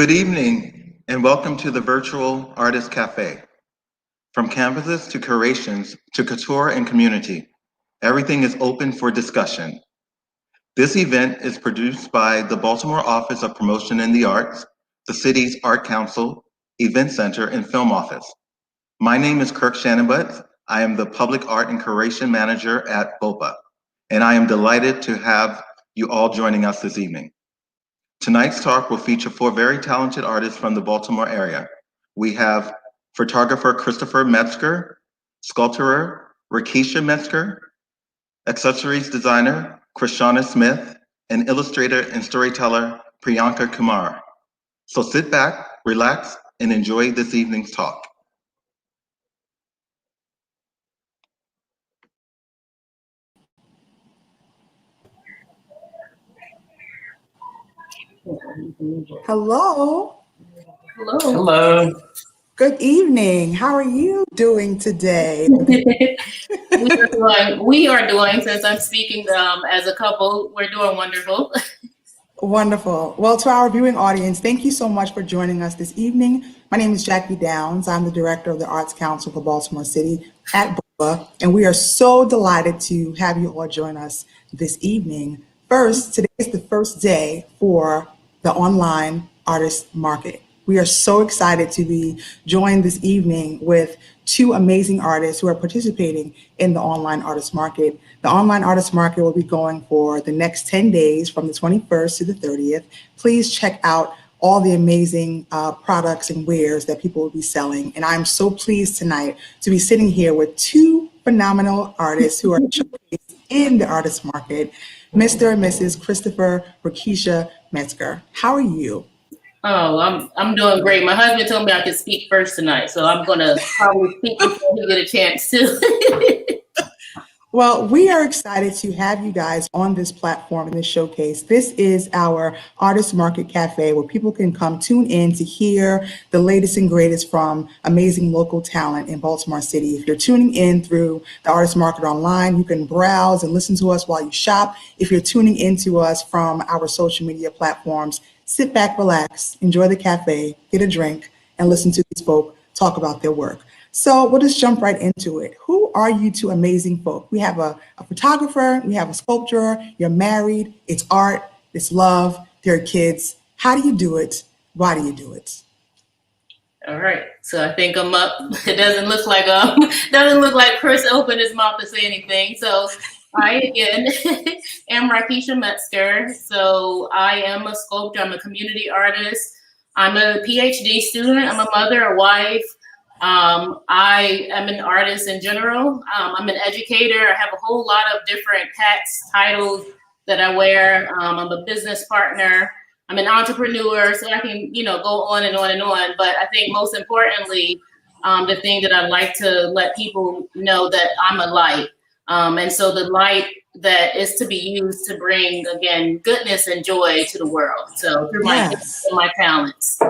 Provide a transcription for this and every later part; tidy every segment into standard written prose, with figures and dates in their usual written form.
Good evening and welcome to the Virtual Artist Cafe. From canvases to curations to couture and community, everything is open for discussion. This event is produced by the Baltimore Office of Promotion in the Arts, the city's Art Council, Event Center, and Film Office. My name is Kirk Shannonbutts. I am the Public Art and Curation Manager at BOPA, and I am delighted to have you all joining us this evening. Tonight's talk will feature 4 very talented artists from the Baltimore area. We have photographer Christopher Metzger, sculptor Rakisha Metzger, accessories designer Krishana Smith, and illustrator and storyteller Priyanka Kumar. So sit back, relax, and enjoy this evening's talk. Hello. Hello. Hello. Good evening. How are you doing today? we are doing, since I'm speaking as a couple, we're doing wonderful. Wonderful. Well, to our viewing audience, thank you so much for joining us this evening. My name is Jackie Downs. I'm the director of the Arts Council for Baltimore City at BOPA, and we are so delighted to have you all join us this evening. First, today is the first day for the online artist market. We are so excited to be joined this evening with 2 amazing artists who are participating in the online artist market. The online artist market will be going for the next 10 days from the 21st to the 30th. Please check out all the amazing products and wares that people will be selling. And I'm so pleased tonight to be sitting here with 2 phenomenal artists who are showcased in the artist market, Mr. and Mrs. Christopher Rakisha Metzger. How are you? Oh, I'm doing great. My husband told me I could speak first tonight, so I'm gonna probably speak before he get a chance to. Well, we are excited to have you guys on this platform in this showcase. This is our Artist Market Cafe where people can come tune in to hear the latest and greatest from amazing local talent in Baltimore City. If you're tuning in through the Artist Market online, you can browse and listen to us while you shop. If you're tuning into us from our social media platforms, sit back, relax, enjoy the cafe, get a drink, and listen to these folk talk about their work. So we'll just jump right into it. Who are you 2 amazing folk? We have a photographer, we have a sculptor, you're married, it's art, it's love, there are kids. How do you do it? Why do you do it? All right, so I think I'm up. It doesn't look like Chris opened his mouth to say anything. So I again am Rakisha Metzger. So I am a sculptor, I'm a community artist, I'm a PhD student, I'm a mother, a wife. I am an artist in general. I'm an educator. I have a whole lot of different hats, titles that I wear. I'm a business partner. I'm an entrepreneur. So I can, go on and on and on. But I think most importantly, the thing that I like to let people know that I'm a light. And so the light that is to be used to bring, again, goodness and joy to the world. So through my gifts and my talents.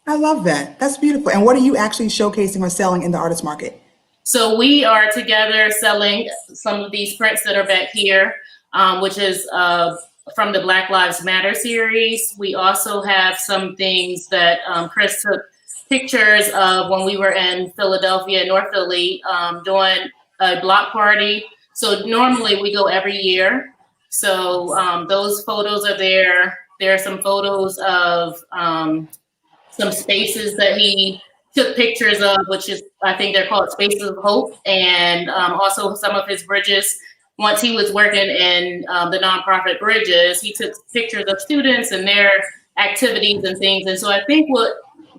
I love that. That's beautiful. And what are you actually showcasing or selling in the artist market? So we are together selling some of these prints that are back here, which is from the Black Lives Matter series. We also have some things that Chris took pictures of when we were in Philadelphia, North Philly, doing a block party. So normally we go every year. So those photos are there. There are some photos of some spaces that he took pictures of, which is, I think they're called Spaces of Hope, and also some of his bridges. Once he was working in the nonprofit Bridges, he took pictures of students and their activities and things. And so I think what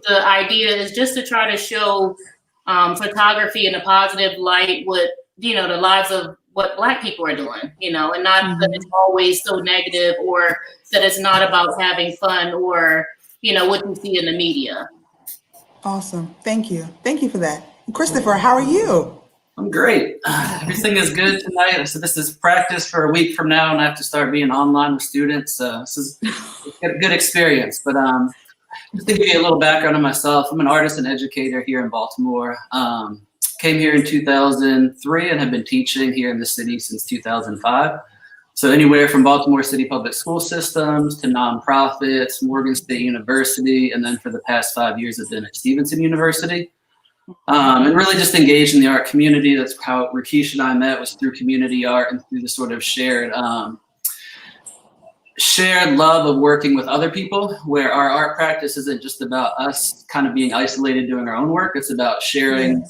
the idea is just to try to show photography in a positive light with, the lives of what Black people are doing, and not that it's always so negative or that it's not about having fun or what you see in the media. Awesome. Thank you. Thank you for that. Christopher, how are you? I'm great. Everything is good tonight. So this is practice for a week from now, and I have to start being online with students. This is a good experience. But just to give you a little background on myself, I'm an artist and educator here in Baltimore. Came here in 2003 and have been teaching here in the city since 2005. So anywhere from Baltimore City Public School Systems to nonprofits, Morgan State University, and then for the past 5 years I've been at Stevenson University. And really just engaged in the art community. That's how Rakesh and I met, was through community art and through the sort of shared love of working with other people, where our art practice isn't just about us kind of being isolated doing our own work. It's about sharing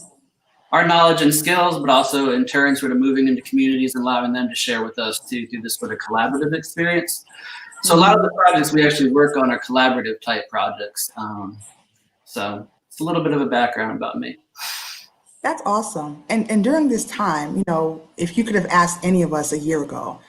our knowledge and skills, but also in turn sort of moving into communities and allowing them to share with us too, through this sort of collaborative experience. So a lot of the projects we actually work on are collaborative type projects. So it's a little bit of a background about me. That's awesome. And during this time, if you could have asked any of us a year ago,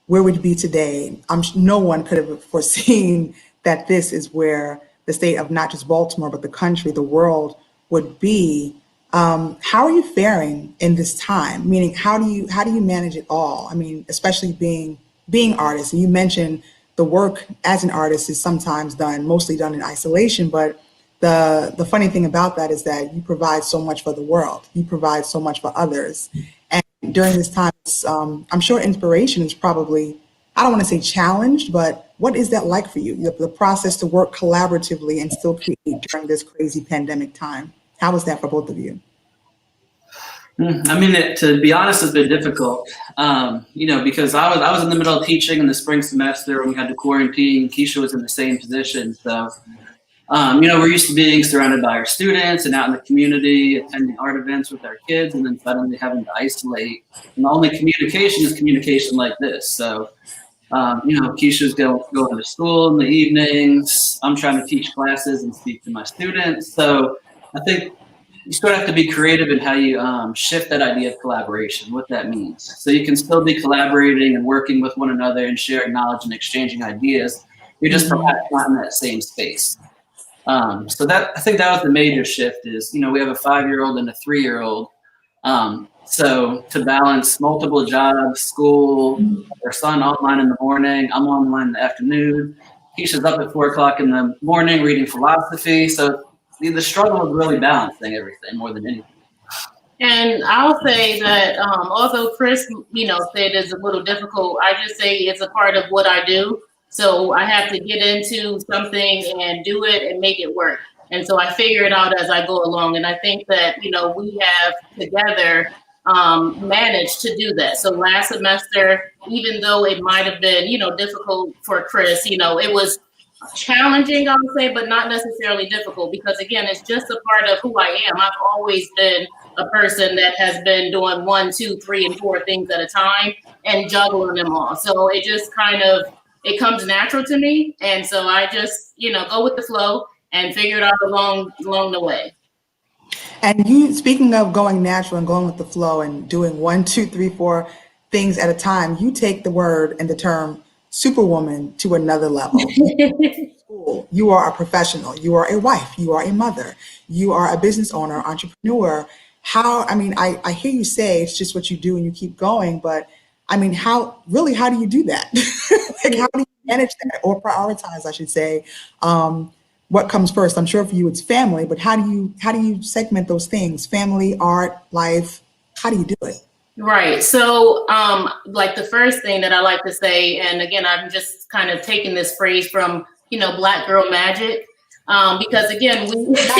where would you be today? No one could have foreseen that this is where the state of not just Baltimore, but the country, the world would be. How are you faring in this time? Meaning, how do you manage it all? I mean, especially being artists. And you mentioned the work as an artist is sometimes mostly done in isolation, but the funny thing about that is that you provide so much for the world. You provide so much for others. And during this time, I'm sure inspiration is probably, I don't want to say challenged, but what is that like for you? The process to work collaboratively and still create during this crazy pandemic time. How was that for both of you? I mean, to be honest, it's been difficult, because I was in the middle of teaching in the spring semester when we had to quarantine. Keisha was in the same position. So, we're used to being surrounded by our students and out in the community, attending art events with our kids, and then suddenly having to isolate. And the only communication is communication like this. So, Keisha's going to school in the evenings. I'm trying to teach classes and speak to my students. So I think you sort of have to be creative in how you shift that idea of collaboration, what that means. So you can still be collaborating and working with one another and sharing knowledge and exchanging ideas. You're just perhaps not in that same space. So I think that was the major shift is, we have a 5-year-old and a 3-year-old. So to balance multiple jobs, school, our son online in the morning, I'm online in the afternoon. Keisha's up at 4 o'clock in the morning reading philosophy. So the struggle is really balancing everything more than anything. And I'll say that although Chris, said it's a little difficult, I just say it's a part of what I do. So I have to get into something and do it and make it work. And so I figure it out as I go along. And I think that, we have together managed to do that. So last semester, even though it might have been, difficult for Chris, it was challenging, I would say, but not necessarily difficult, because again, it's just a part of who I am. I've always been a person that has been doing 1, 2, 3, and 4 things at a time and juggling them all. So it just it comes natural to me. And so I just, go with the flow and figure it out along the way. And you, speaking of going natural and going with the flow and doing 1, 2, 3, 4 things at a time, you take the word and the term superwoman to another level. You are a professional. You are a wife. You are a mother. You are a business owner, entrepreneur. I hear you say it's just what you do and you keep going, but how do you do that? Like, how do you manage that or prioritize, I should say? What comes first? I'm sure for you it's family, but how do you segment those things? Family, art, life. How do you do it? Right. So, like the first thing that I like to say, and again, I'm just kind of taking this phrase from, Black Girl Magic, because again, we have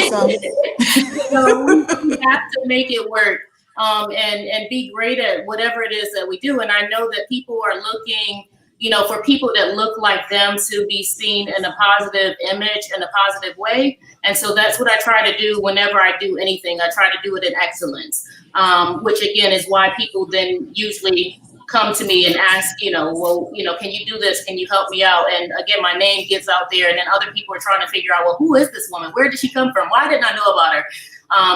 to make it work, and be great at whatever it is that we do. And I know that people are looking, for people that look like them to be seen in a positive image, in a positive way. And so that's what I try to do whenever I do anything. I try to do it in excellence, which again is why people then usually come to me and ask, can you do this? Can you help me out? And again, my name gets out there, and then other people are trying to figure out, well, who is this woman? Where did she come from? Why didn't I know about her?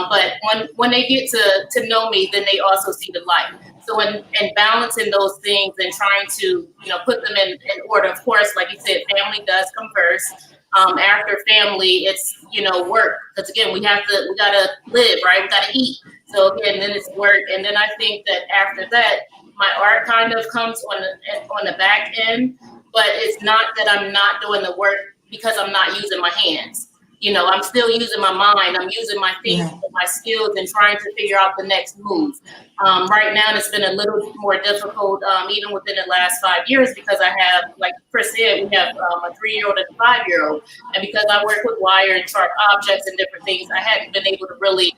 But when they get to know me, then they also see the light. So in balancing those things and trying to, put them in order, of course, like you said, family does come first. After family, it's, work. Because again, we gotta live, right? We gotta eat. So again, then it's work. And then I think that after that, my art kind of comes on the back end, but it's not that I'm not doing the work because I'm not using my hands. I'm still using my mind. I'm using my thinking, Yeah. my skills, and trying to figure out the next move. Right now, it's been a little more difficult, even within the last 5 years, because I have, like Chris said, we have a 3-year-old and a 5-year-old. And because I work with wire and sharp objects and different things, I hadn't been able to really,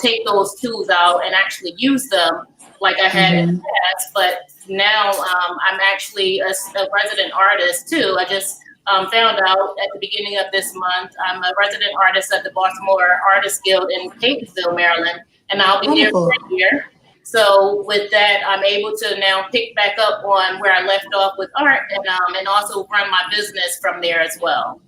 take those tools out and actually use them like I had in the past. But now I'm actually a resident artist too. I just found out at the beginning of this month, I'm a resident artist at the Baltimore Artists Guild in Catonsville, Maryland, and I'll be there for a year. So with that, I'm able to now pick back up on where I left off with art, and also run my business from there as well.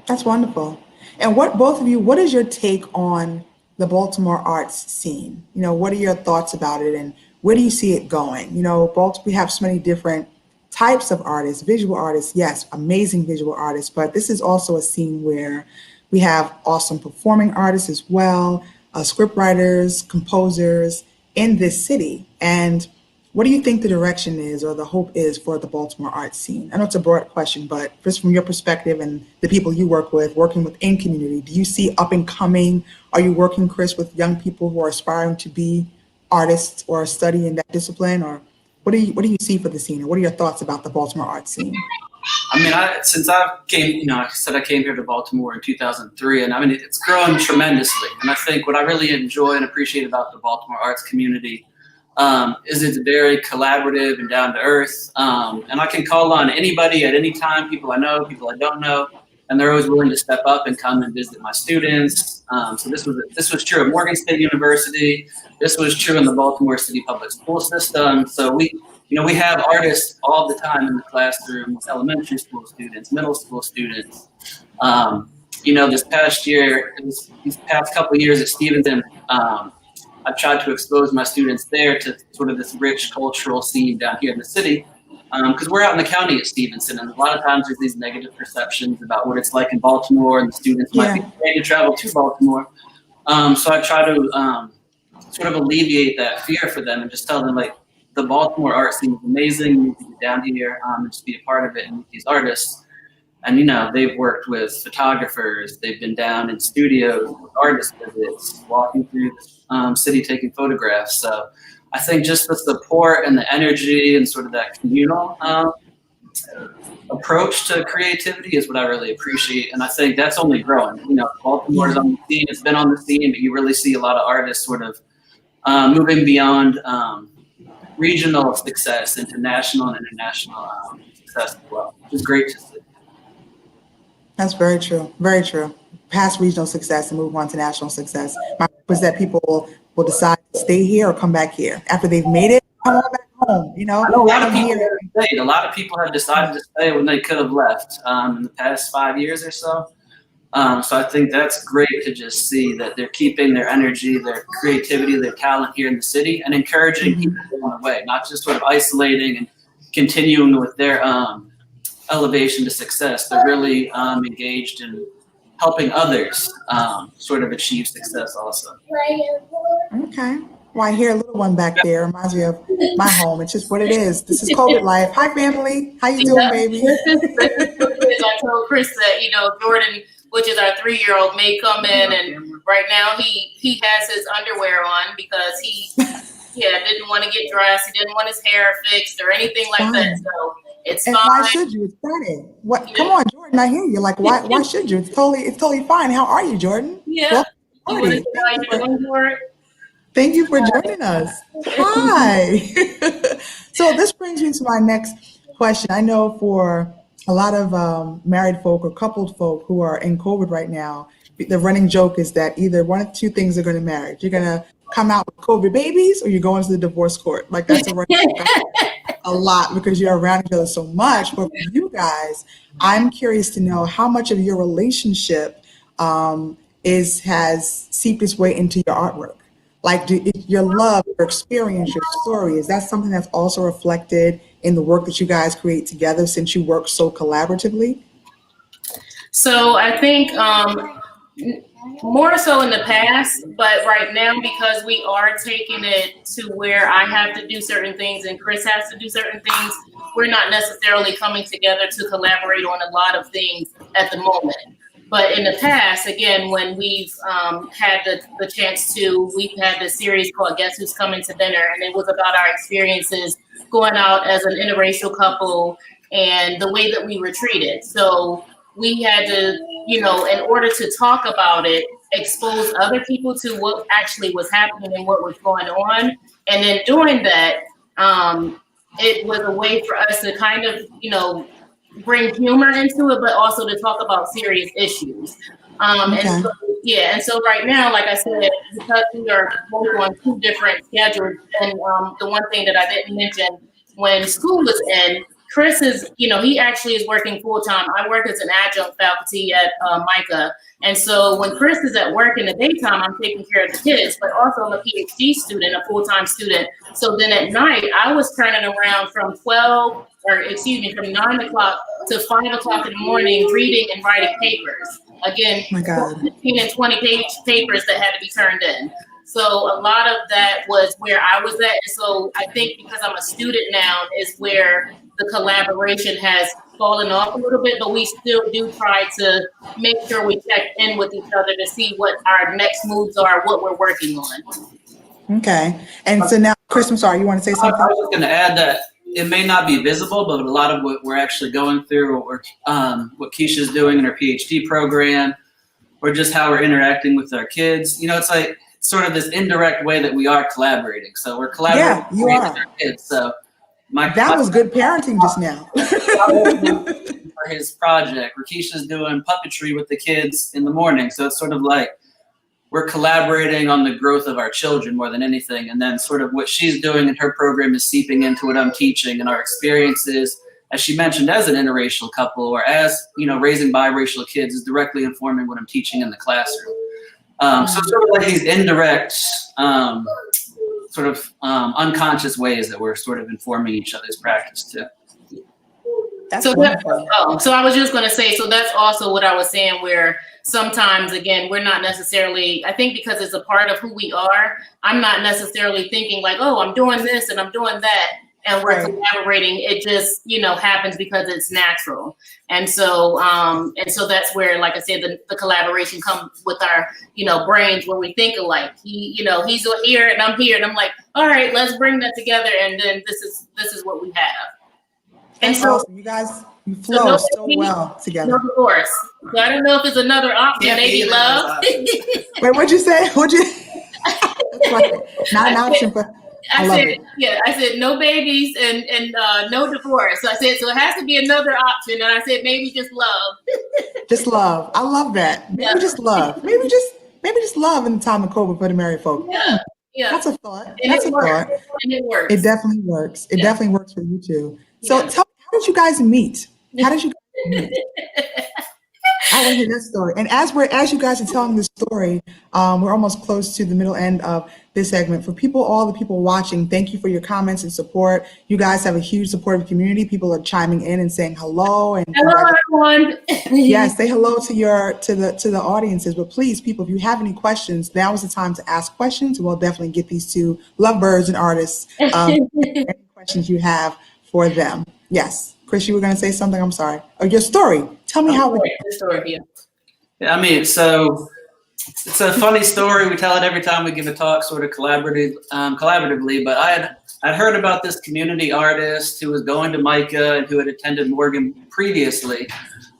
That's wonderful. And both of you, what is your take on the Baltimore arts scene? What are your thoughts about it, and where do you see it going? We have so many different types of artists, visual artists, yes, amazing visual artists, but this is also a scene where we have awesome performing artists as well, script writers, composers in this city. And what do you think the direction is or the hope is for the Baltimore arts scene? I know it's a broad question, but just from your perspective and the people you work with, working within community, do you see up and coming? Are you working, Chris, with young people who are aspiring to be artists or study in that discipline? Or what do you see for the scene? And what are your thoughts about the Baltimore arts scene? I mean, since I came, I said I came here to Baltimore in 2003, and I mean, it's grown tremendously. And I think what I really enjoy and appreciate about the Baltimore arts community is it's very collaborative and down to earth. And I can call on anybody at any time, people I know, people I don't know, and they're always willing to step up and come and visit my students. So this was true at Morgan State University. This was true in the Baltimore City Public School System. So we have artists all the time in the classroom, elementary school students, middle school students. This past year, these past couple of years at Stevenson, I've tried to expose my students there to sort of this rich cultural scene down here in the city. Because we're out in the county at Stevenson, and a lot of times there's these negative perceptions about what it's like in Baltimore, and the students might be afraid to travel to Baltimore. So I try to sort of alleviate that fear for them and just tell them, like, the Baltimore art scene is amazing. You need to get down here and just be a part of it and meet these artists. And, they've worked with photographers. They've been down in studios with artist visits, walking through the city taking photographs. So I think just the support and the energy and sort of that communal approach to creativity is what I really appreciate. And I think that's only growing. Baltimore is on the scene. It's been on the scene, but you really see a lot of artists sort of moving beyond regional success into national and international success as well, which is great to see. That's very true. Very true. Past regional success and move on to national success. My hope is that people will decide to stay here or come back here after they've made it. Come on back home. I know a lot of people have stayed. A lot of people have decided to stay when they could have left in the past 5 years or so. So I think that's great to just see that they're keeping their energy, their creativity, their talent here in the city, and encouraging people along the way, not just sort of isolating and continuing with their elevation to success. They're really engaged in helping others sort of achieve success also. Okay. Well, I hear a little one back there. Reminds me of my home. It's just what it is. This is COVID life. Hi, family. How you doing, baby? I told Chris that, Jordan, which is our 3-year-old, may come in, and right now he has his underwear on because he didn't want to get dressed. He didn't want his hair fixed or anything like that. So it's and fine. why should you? It's started. What? Come on, Jordan. I hear you. Like, why should you? It's totally fine. How are you, Jordan? Yeah. You want to say how you're doing, Jordan? Thank you for joining us. Hi. So this brings me to my next question. I know for a lot of married folk or coupled folk who are in COVID right now, the running joke is that either one of two things are going to marry. You're going to come out with COVID babies or you're going to the divorce court. Like that's a running joke a lot because you're around each other so much. But for you guys, I'm curious to know how much of your relationship has seeped its way into your artwork. Like your love, your experience, your story, is that something that's also reflected in the work that you guys create together since you work so collaboratively? So I think more so in the past, but right now, because we are taking it to where I have to do certain things and Chris has to do certain things, we're not necessarily coming together to collaborate on a lot of things at the moment. But in the past, again, when we've had the chance to, we've had this series called Guess Who's Coming to Dinner, and it was about our experiences going out as an interracial couple and the way that we were treated. So we had to, you know, in order to talk about it, expose other people to what actually was happening and what was going on. And then doing that, it was a way for us to kind of, you know, bring humor into it, but also to talk about serious issues. Okay. And so, yeah, and so right now, like I said, because we are both on 2 different schedules, and the one thing that I didn't mention, when school was in, Chris is, you know, he actually is working full time. I work as an adjunct faculty at MICA. And so when Chris is at work in the daytime, I'm taking care of the kids, but also I'm a PhD student, a full-time student. So then at night, I was turning around from 9 o'clock to 5 o'clock in the morning, reading and writing papers. Again, Oh my God. 15 and 20-page papers that had to be turned in. So a lot of that was where I was at. And so I think because I'm a student now is where the collaboration has fallen off a little bit, but we still do try to make sure we check in with each other to see what our next moves are, what we're working on. Okay. And so now, Chris, I'm sorry, you want to say I something? was going to add that it may not be visible, but a lot of what we're actually going through, what Keisha's doing in her PhD program, or just how we're interacting with our kids, you know, it's like sort of this indirect way that we are collaborating. So we're collaborating Yeah, you with are. our kids. So That was good parenting just now. for his project, Keisha's doing puppetry with the kids in the morning. So it's sort of like we're collaborating on the growth of our children more than anything. And then sort of what she's doing in her program is seeping into what I'm teaching, and our experiences, as she mentioned, as an interracial couple or as, you know, raising biracial kids is directly informing what I'm teaching in the classroom. So sort of like these indirect, unconscious ways that we're sort of informing each other's practice too. That's So wonderful. so I was just going to say, so that's also what I was saying, where sometimes, again, we're not necessarily, I think because it's a part of who we are, I'm not necessarily thinking like, oh, I'm doing this and I'm doing that, and we're Right. collaborating. It just, you know, happens because it's natural. And so that's where, like I said, the collaboration comes with our, you know, brains where we think alike. He's here and I'm here, and I'm like, all right, let's bring that together, and then this is what we have. And That's so, awesome. You guys, you flow so well together. no divorce. So I don't know if it's another option. Can't Maybe be love. Wait, what'd you say? What'd you? Not an option, but I love it. I said no babies and no divorce. So I said, so it has to be another option. And I said, maybe just love. Just love. I love that. Maybe Yeah. just love. Maybe just love in the time of COVID for the married folk. Yeah. Yeah. That's a thought. And That's it a works. thought. And it works. It definitely works. It Yeah. definitely works for you too. So Yeah. tell me, how did you guys meet? How did you guys meet? I want to hear that story. And as you guys are telling this story, we're almost close to the middle end of this segment. For all the people watching, thank you for your comments and support. You guys have a huge supportive community. People are chiming in and saying hello and Hello, everyone. yes, say hello to the audiences. But please, people, if you have any questions, now is the time to ask questions. We'll definitely get these two lovebirds and artists any questions you have for them. Yes. Chris, you were going to say something? I'm sorry. Or your story. Tell me how The story here. Yeah, I mean, so it's a funny story. We tell it every time we give a talk, sort of collaboratively. But I'd heard about this community artist who was going to MICA and who had attended Morgan previously.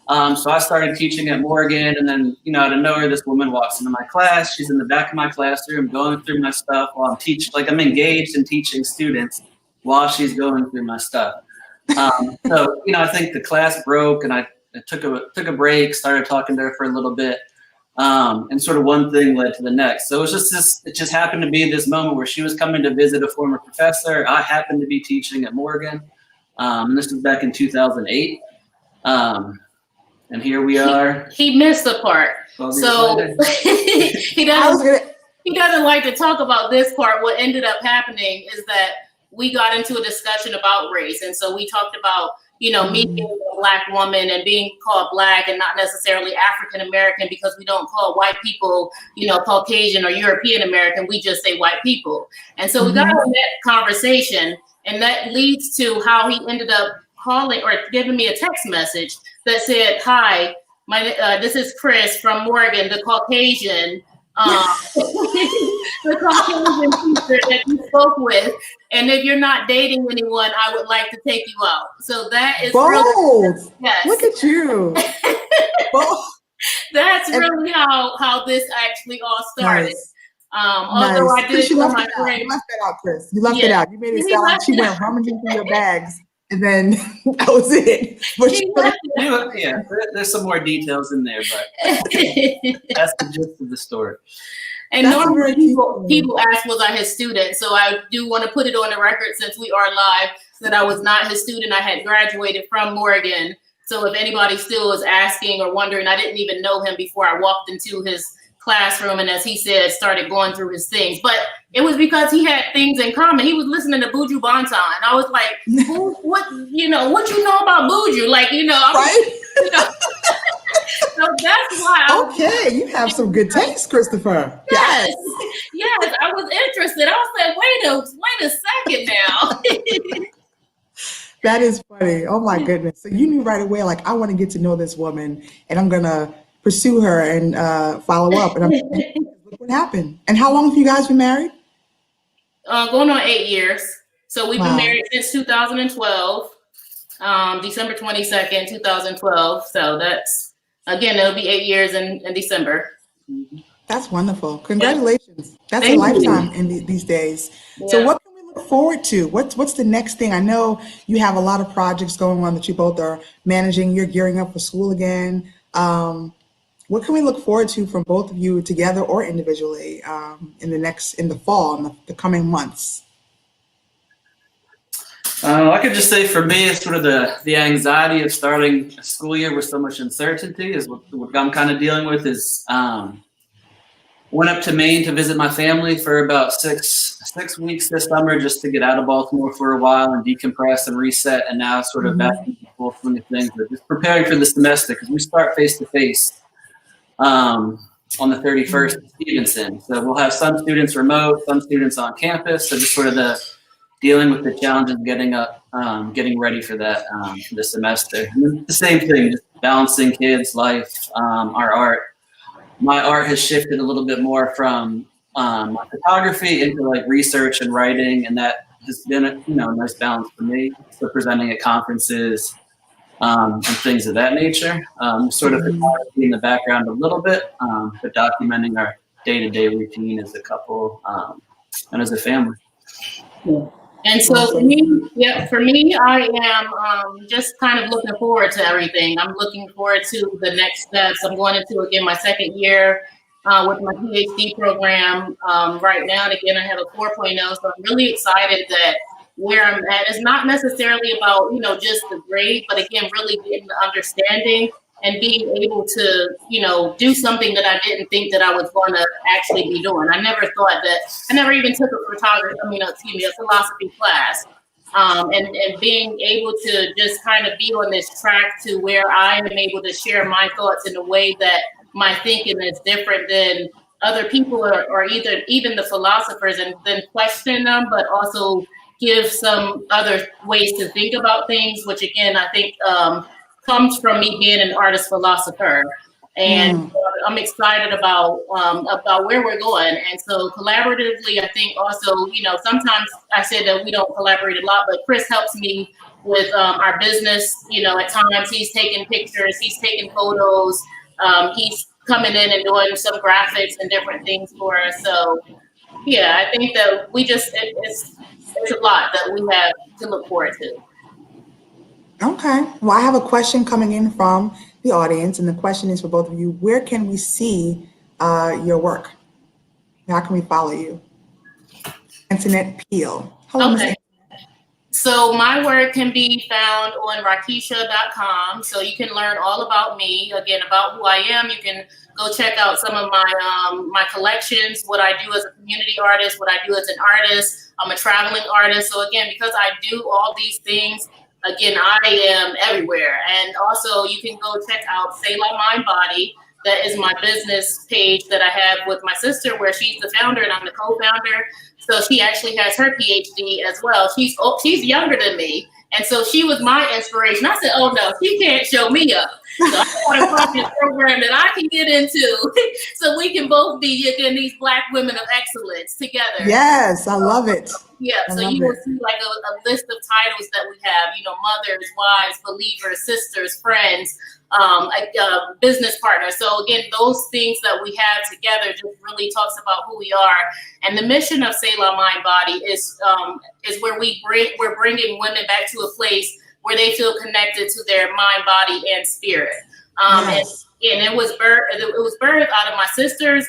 So I started teaching at Morgan, and then, you know, out of nowhere, this woman walks into my class. She's in the back of my classroom going through my stuff while I'm teaching. Like, I'm engaged in teaching students while she's going through my stuff. So, you know, I think the class broke, and I took a break, started talking to her for a little bit, and sort of one thing led to the next. So it just happened to be this moment where she was coming to visit a former professor. I happened to be teaching at Morgan, and this was back in 2008. And here we are. He missed the part. 12 years So later. he doesn't like to talk about this part. What ended up happening is that we got into a discussion about race. And so we talked about, you know, me being a Black woman and being called Black and not necessarily African American, because we don't call white people, you know, Caucasian or European American. We just say white people. And so we got into that conversation, and that leads to how he ended up calling or giving me a text message that said, "Hi, This is Chris from Morgan, the Caucasian, the Caucasian teacher that you spoke with. And if you're not dating anyone, I would like to take you out. So that is Bold. really, yes. Look at you. Bold. That's really how this actually all started. Nice. Although Nice. I Chris, did you tell left my it out. friend. You left that out, Chris. You left Yeah. it out. You made it He sound like left she it went out. rummaging through your bags, and then that was it. But He you- left it. Yeah, there's some more details in there, but that's the gist of the story. And That's normally very cute. people ask, was I his student? So I do want to put it on the record, since we are live, that I was not his student. I had graduated from Morgan. So if anybody still is asking or wondering, I didn't even know him before I walked into his classroom, and as he said, started going through his things. But it was because he had things in common. He was listening to Buju Banton. I was like, what you know about Buju? Like, right? So that's why I was, Okay, you have some good taste, Christopher. yes, I was interested. I was like, wait a second now. That is funny. Oh my goodness. So you knew right away, like, I want to get to know this woman, and I'm gonna pursue her and follow up. And look what happened. And how long have you guys been married? Going on 8 years. So we've Wow. been married since 2012, December 22nd, 2012. So that's, again, it'll be 8 years in December. That's wonderful. Congratulations. That's Thank a you. lifetime in these days. So Yeah. what can we look forward to? What's the next thing? I know you have a lot of projects going on that you both are managing. You're gearing up for school again. What can we look forward to from both of you together or individually in the fall, in the coming months? I could just say for me, it's sort of the anxiety of starting a school year with so much uncertainty is what I'm kind of dealing with. Is went up to Maine to visit my family for about six weeks this summer, just to get out of Baltimore for a while and decompress and reset. And now sort of back in the full swing of things, but just preparing for the semester, because we start face to face on the 31st at Stevenson. So we'll have some students remote, some students on campus. So just sort of dealing with the challenges getting ready for that for the semester. And then the same thing, just balancing kids' life, our art. My art has shifted a little bit more from my photography into like research and writing, and that has been a nice balance for me. So presenting at conferences and things of that nature. Sort of photography in the background a little bit, but documenting our day-to-day routine as a couple and as a family. And so for me, I am just kind of looking forward to everything. I'm looking forward to the next steps. I'm going into, again, my second year with my PhD program right now. And again, I have a 4.0, so I'm really excited that where I'm at is not necessarily about, just the grade, but again, really getting the understanding and being able to, do something that I didn't think that I was going to actually be doing. I never even took a philosophy class. And being able to just kind of be on this track to where I am able to share my thoughts in a way that my thinking is different than other people or even the philosophers, and then question them, but also give some other ways to think about things, which again, I think comes from me being an artist philosopher. And I'm excited about where we're going. And so collaboratively, I think also, sometimes I said that we don't collaborate a lot, but Chris helps me with our business. At times he's taking pictures, he's taking photos, he's coming in and doing some graphics and different things for us. So yeah, I think that it's a lot that we have to look forward to. Okay. Well, I have a question coming in from the audience, and the question is for both of you. Where can we see your work? How can we follow you? Antoinette Peel. Hello, Ms. Okay. So my work can be found on Rakisha.com. So you can learn all about me, again, about who I am. You can go check out some of my collections, what I do as a community artist, what I do as an artist. I'm a traveling artist. So again, because I do all these things, again, I am everywhere. And also you can go check out Selah Mind Body. That is my business page that I have with my sister, where she's the founder and I'm the co-founder. So she actually has her PhD as well. She's younger than me, And so she was my inspiration. I said, oh no, she can't show me up. So I want to find this program that I can get into so we can both be, again, these Black women of excellence together. Yes, I love it. Yeah, I so love you will it. see like a list of titles that we have, mothers, wives, believers, sisters, friends, business partners. So again, those things that we have together just really talks about who we are. And the mission of Selah Mind Body is where we're bringing women back to a place where they feel connected to their mind, body, and spirit. Yes. And it was birthed out of my sister's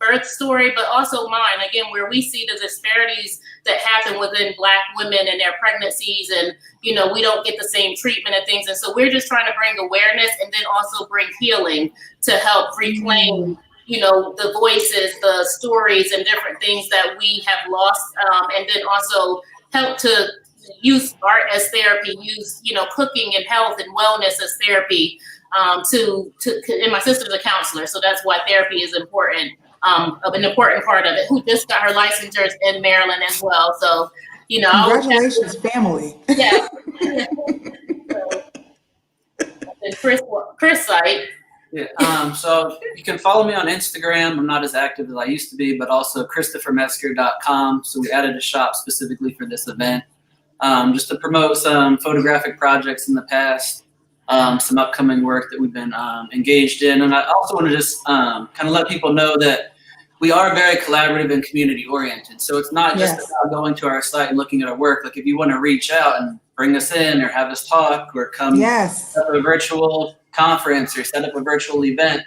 birth story, but also mine. Again, where we see the disparities that happen within Black women and their pregnancies, and we don't get the same treatment and things. And so we're just trying to bring awareness and then also bring healing to help reclaim, the voices, the stories, and different things that we have lost, and then also help to use art as therapy, use cooking and health and wellness as therapy. And my sister's a counselor, so that's why therapy is important, an important part of it, who just got her licensures in Maryland as well. So, Congratulations, family. Yeah. And Chris site. Yeah. So you can follow me on Instagram. I'm not as active as I used to be, but also ChristopherMetzger.com. So we added a shop specifically for this event, just to promote some photographic projects in the past. Some upcoming work that we've been engaged in. And I also want to just kind of let people know that we are very collaborative and community oriented. So it's not just about going to our site and looking at our work. Like if you want to reach out and bring us in or have us talk or come set up a virtual conference or set up a virtual event,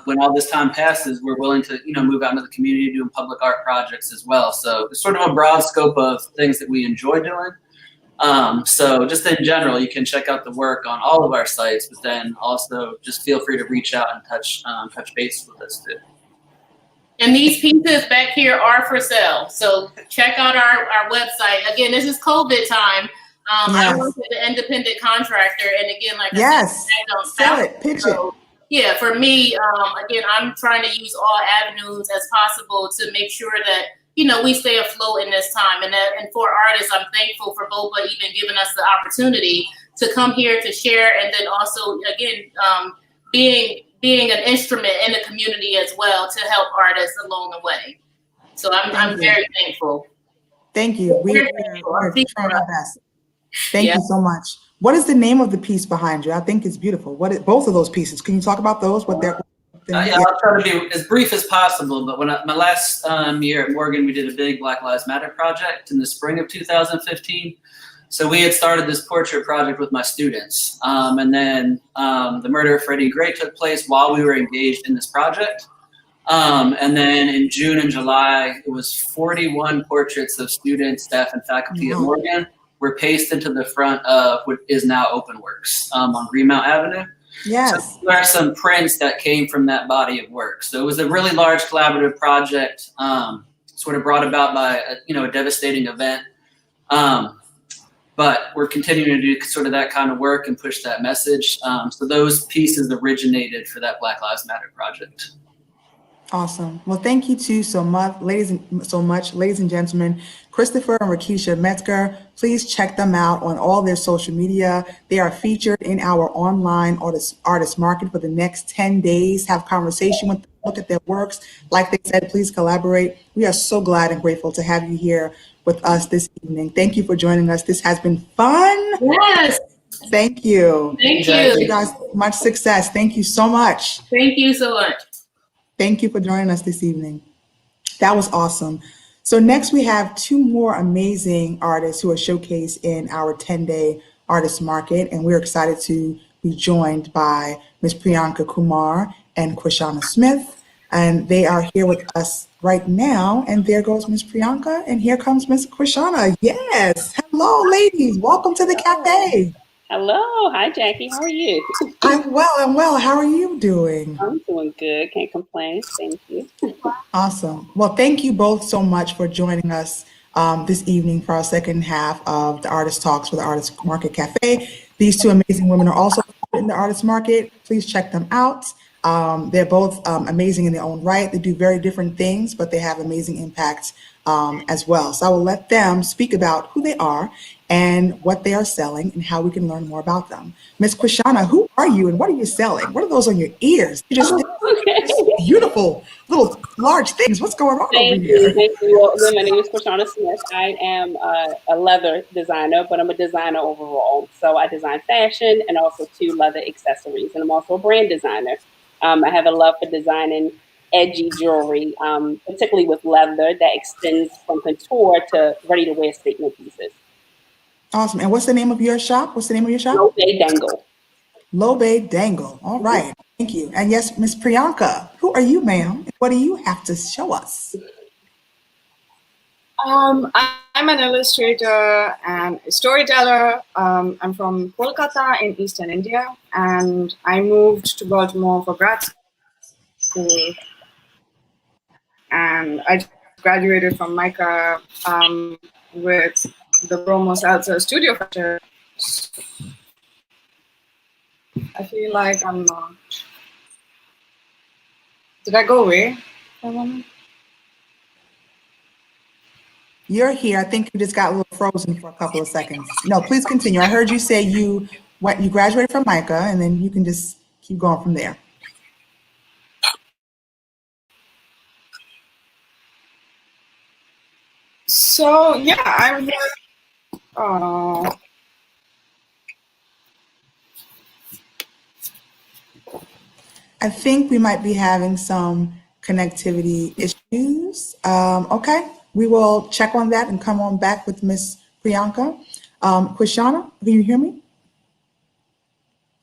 when all this time passes, we're willing to, move out into the community doing public art projects as well. So it's sort of a broad scope of things that we enjoy doing. So just in general, you can check out the work on all of our sites, but then also just feel free to reach out and touch base with us too. And these pieces back here are for sale. So check out our website. Again, this is COVID time. I work with an independent contractor. And again, like I said, I don't sell it, pitch it. Yeah, for me, again, I'm trying to use all avenues as possible to make sure that we stay afloat in this time. And for artists, I'm thankful for BOPA even giving us the opportunity to come here to share, and then also, again, being an instrument in the community as well to help artists along the way. So I'm very thankful. Thank you. We're trying our best. Thank you so much. What is the name of the piece behind you? I think it's beautiful. Both of those pieces? Can you talk about those? What they're I'll try to be as brief as possible, but when my last year at Morgan, we did a big Black Lives Matter project in the spring of 2015. So we had started this portrait project with my students. And then the murder of Freddie Gray took place while we were engaged in this project. And then in June and July, it was 41 portraits of students, staff, and faculty at Morgan were pasted into the front of what is now OpenWorks on Greenmount Avenue. Yes. So there are some prints that came from that body of work. So it was a really large collaborative project, sort of brought about by a devastating event. But we're continuing to do sort of that kind of work and push that message. So those pieces originated for that Black Lives Matter project. Awesome. Well, thank you too so much, ladies and gentlemen. Christopher and Rakisha Metzger, please check them out on all their social media. They are featured in our online artist market for the next 10 days. Have conversation with them, look at their works. Like they said, please collaborate. We are so glad and grateful to have you here with us this evening. Thank you for joining us. This has been fun. Yes. Thank you. Thank you. You guys, much success. Thank you so much. Thank you so much. Thank you for joining us this evening. That was awesome. So next we have two more amazing artists who are showcased in our 10-day artist market, and we're excited to be joined by Ms. Priyanka Kumar and Quishana Smith, and they are here with us right now. And there goes Ms. Priyanka, and here comes Ms. Quishana. Yes, hello, ladies. Welcome to the cafe. Hello. Hi, Jackie. How are you? I'm well. How are you doing? I'm doing good. Can't complain. Thank you. Awesome. Well, thank you both so much for joining us this evening for our second half of the Artist Talks for the Artist Market Cafe. These two amazing women are also in the Artist Market. Please check them out. They're both amazing in their own right. They do very different things, but they have amazing impacts as well. So I will let them speak about who they are and what they are selling and how we can learn more about them. Miss Quishana, who are you and what are you selling? What are those on your ears? You just Okay. beautiful little large things. What's going on over Thank you. here? Thank you. Well, again, my name is Krishana Smith. I am a leather designer, but I'm a designer overall. So I design fashion and also two leather accessories. And I'm also a brand designer. I have a love for designing edgy jewelry, particularly with leather that extends from couture to ready to wear statement pieces. Awesome. And what's the name of your shop? What's the name of your shop? No day dangle. Lobe Dangle. All right. Thank you. And yes, Miss Priyanka, who are you, ma'am? And what do you have to show us? I'm an illustrator and a storyteller. I'm from Kolkata in Eastern India, and I moved to Baltimore for grad school. And I graduated from MICA with the Bromo Salsa Studio Fellowship. I feel like I'm not. Did I go away for a moment? You're here. I think you just got a little frozen for a couple of seconds. No, please continue. I heard you say you graduated from MICA, and then you can just keep going from there. So yeah, I'm here. Oh, I think we might be having some connectivity issues. Okay, we will check on that and come on back with Miss Priyanka. Quishana, can you hear me?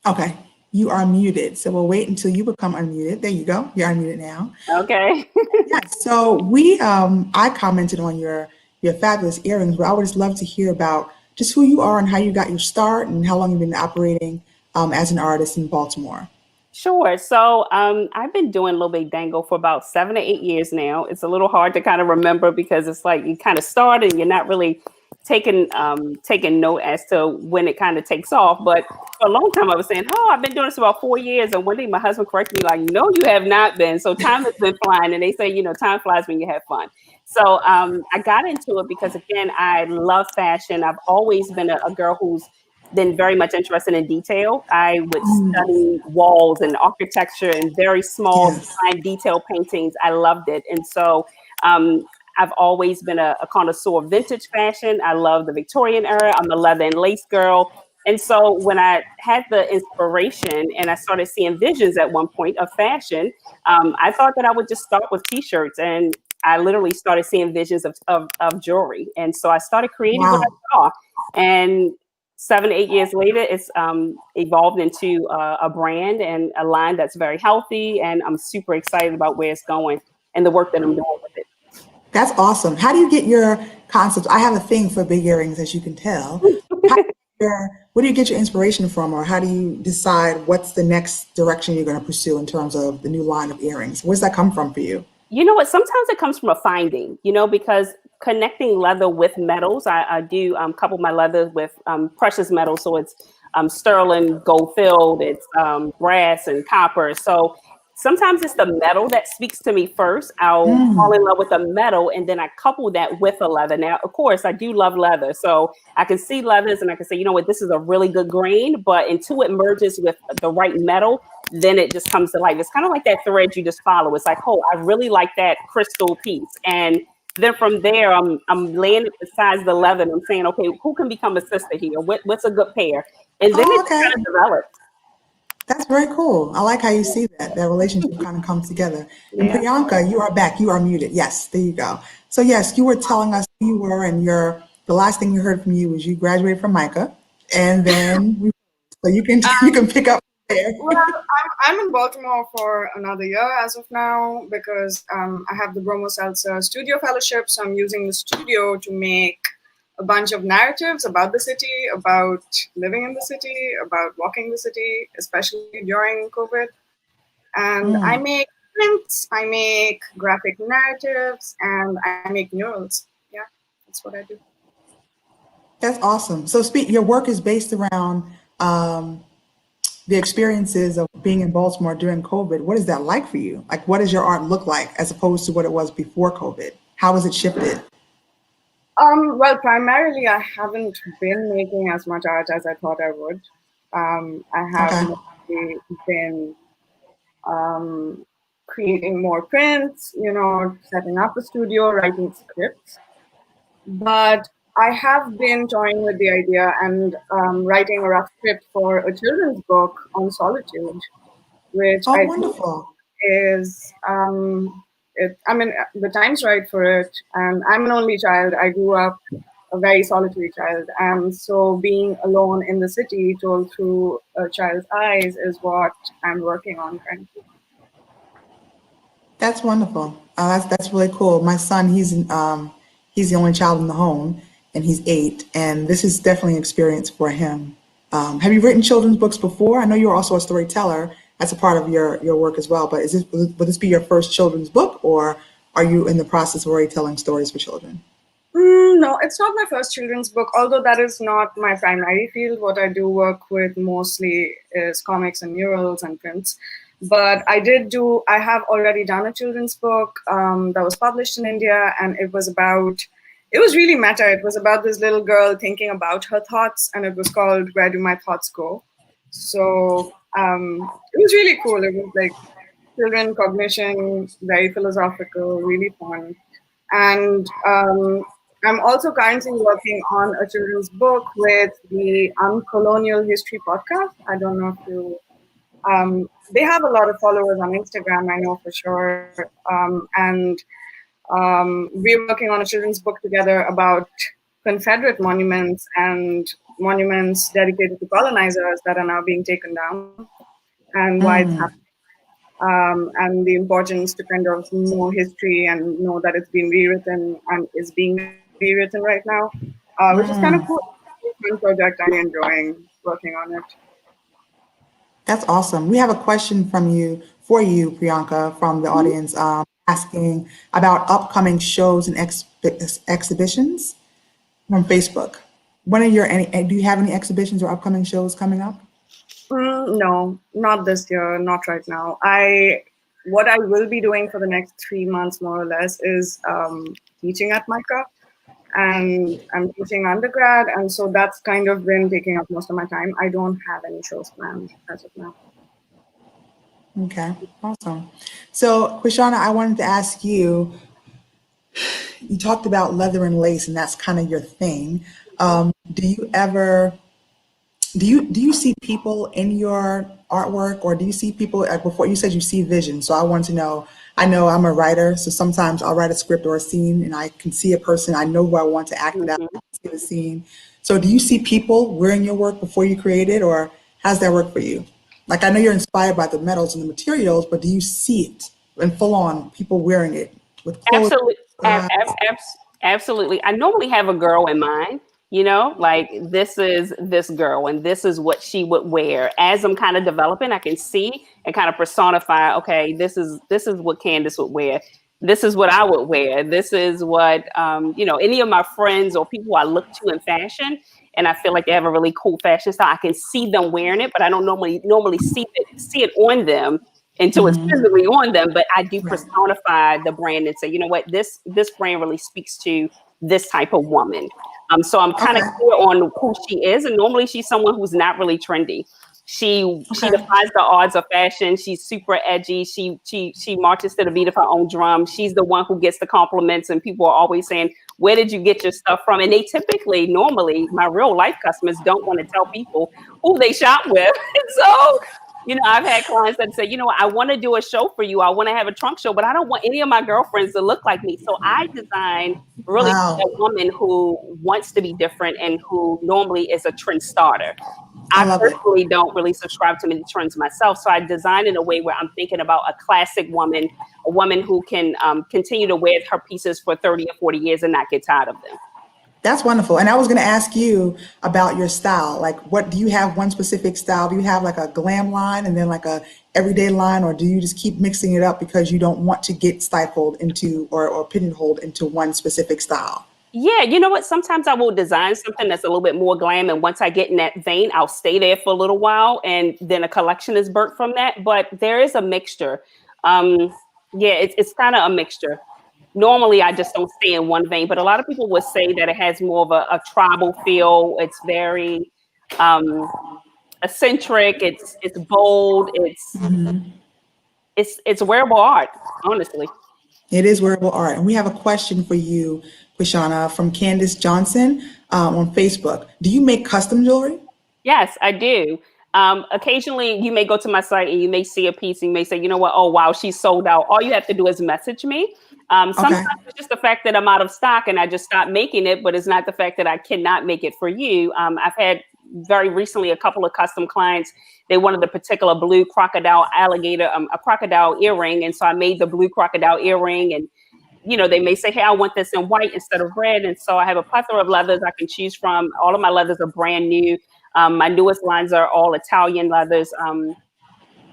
Okay, you are muted, so we'll wait until you become unmuted. There you go, you're unmuted now. Okay. Yes, so I commented on your fabulous earrings, but I would just love to hear about just who you are and how you got your start and how long you've been operating as an artist in Baltimore. Sure. So I've been doing Little Big Dangle for about 7 or 8 years now. It's a little hard to kind of remember because it's like you kind of start and you're not really taking note as to when it kind of takes off. But for a long time, I was saying, "Oh, I've been doing this about 4 years." And one day, my husband corrected me, like, "No, you have not been." So time has been flying, and they say, time flies when you have fun. So I got into it because, again, I love fashion. I've always been a girl who's been very much interested in detail. I would study walls and architecture and very small Yes. fine detail paintings. I loved it. And so I've always been a connoisseur of vintage fashion. I love the Victorian era. I'm a leather and lace girl. And so when I had the inspiration and I started seeing visions at one point of fashion, I thought that I would just start with t-shirts. And I literally started seeing visions of jewelry. And so I started creating what I saw. And 7, 8 years later, it's evolved into a brand and a line that's very healthy. And I'm super excited about where it's going and the work that I'm doing with it. That's awesome. How do you get your concepts? I have a thing for big earrings, as you can tell. Where do you get your inspiration from, or how do you decide what's the next direction you're going to pursue in terms of the new line of earrings? Where's that come from for you? You know what? Sometimes it comes from a finding, because connecting leather with metals, I do couple my leather with precious metals. So it's sterling, gold filled, it's brass and copper. So sometimes it's the metal that speaks to me first. I'll fall in love with the metal and then I couple that with a leather. Now, of course, I do love leather. So I can see leathers and I can say, you know what, this is a really good grain, but until it merges with the right metal, then it just comes to life. It's kind of like that thread you just follow. It's like, oh, I really like that crystal piece. And then from there, I'm laying it beside the leather and I'm saying, okay, who can become a sister here? What's a good pair? And then it's kind of developed. That's very cool. I like how you see that relationship kind of comes together. And Priyanka, you are back. You are muted. Yes, there you go. So yes, you were telling us who you were, and the last thing you heard from you was you graduated from MICA, and then so you can pick up there. Well, I'm in Baltimore for another year as of now because I have the Bromo Salsa Studio Fellowship, so I'm using the studio to make a bunch of narratives about the city, about living in the city, about walking the city, especially during COVID. And I make prints, I make graphic narratives, and I make murals. Yeah, that's what I do. That's awesome. So your work is based around the experiences of being in Baltimore during COVID. What is that like for you? Like, what does your art look like as opposed to what it was before COVID? How has it shifted? Well, primarily, I haven't been making as much art as I thought I would. I have Okay. mostly been creating more prints, setting up a studio, writing scripts. But I have been toying with the idea and writing a rough script for a children's book on solitude, which Oh, I think wonderful. is, I mean, the time's right for it. And I'm an only child. I grew up a very solitary child. And so being alone in the city told through a child's eyes is what I'm working on currently. That's wonderful. That's really cool. My son, he's the only child in the home, and he's 8, and this is definitely an experience for him. Have you written children's books before? I know you're also a storyteller. That's a part of your work as well. But would this be your first children's book, or are you in the process of already telling stories for children? No, it's not my first children's book, although that is not my primary field. What I do work with mostly is comics and murals and prints. But I have already done a children's book that was published in India, and it was really meta. It was about this little girl thinking about her thoughts, and it was called Where Do My Thoughts Go? So it was really cool. It was like children cognition, very philosophical, really fun. And I'm also currently working on a children's book with the Uncolonial History podcast. I don't know if you they have a lot of followers on Instagram, I know for sure. And we're working on a children's book together about Confederate monuments and monuments dedicated to colonizers that are now being taken down and why it's happening. And the importance to kind of know history and know that it's been rewritten and is being rewritten right now, which is kind of cool. It's a fun project. I'm enjoying working on it. That's awesome. We have a question for you, Priyanka, from the audience, asking about upcoming shows and exhibitions from Facebook. Do you have any exhibitions or upcoming shows coming up? No, not this year, not right now. What I will be doing for the next 3 months, more or less, is teaching at MICA, and I'm teaching undergrad, and so that's kind of been taking up most of my time. I don't have any shows planned as of now. Okay, awesome. So, Krishana, I wanted to ask you, you talked about leather and lace, and that's kind of your thing. Do you see people in your artwork, or do you see people, like before you said you see vision? So I want to know, I know I'm a writer, so sometimes I'll write a script or a scene and I can see a person, I know who I want to act it out, I can see the scene. So do you see people wearing your work before you create it, or how's that work for you? Like, I know you're inspired by the metals and the materials, but do you see it in full on people wearing it with clothes? Absolutely. Absolutely. I normally have a girl in mind, like this is this girl and this is what she would wear. As I'm kind of developing, I can see and kind of personify, okay, this is what Candace would wear. This is what I would wear. This is what, any of my friends or people I look to in fashion, and I feel like they have a really cool fashion style. I can see them wearing it, but I don't normally see it on them until it's physically on them. But I do personify the brand and say, you know what, this brand really speaks to this type of woman. So I'm kind of clear on who she is, and normally she's someone who's not really trendy. She defies the odds of fashion. She's super edgy. She marches to the beat of her own drum. She's the one who gets the compliments, and people are always saying, "Where did you get your stuff from?" And they normally, my real life customers don't want to tell people who they shop with. So, I've had clients that say, I want to do a show for you. I want to have a trunk show, but I don't want any of my girlfriends to look like me. So I design really a woman who wants to be different and who normally is a trend starter. I personally don't really subscribe to many trends myself. So I design in a way where I'm thinking about a classic woman, a woman who can continue to wear her pieces for 30 or 40 years and not get tired of them. That's wonderful. And I was going to ask you about your style. Like, do you have one specific style? Do you have like a glam line and then like a everyday line, or do you just keep mixing it up because you don't want to get stifled into or pigeonholed into one specific style? Yeah, you know what? Sometimes I will design something that's a little bit more glam, and once I get in that vein, I'll stay there for a little while, and then a collection is birthed from that. But there is a mixture. It's kind of a mixture. normally I just don't stay in one vein, but a lot of people would say that it has more of a tribal feel. It's very eccentric. It's bold. It's wearable art, honestly. It is wearable art. And we have a question for you, Quishana, from Candace Johnson on Facebook. Do you make custom jewelry? Yes, I do. Occasionally, you may go to my site and you may see a piece and you may say, you know what? Oh, wow, she's sold out. All you have to do is message me. Sometimes it's just the fact that I'm out of stock and I just stopped making it, but it's not the fact that I cannot make it for you. I've had very recently a couple of custom clients. They wanted a particular blue crocodile alligator, a crocodile earring. And so I made the blue crocodile earring, and they may say, hey, I want this in white instead of red. And so I have a plethora of leathers I can choose from. All of my leathers are brand new. My newest lines are all Italian leathers.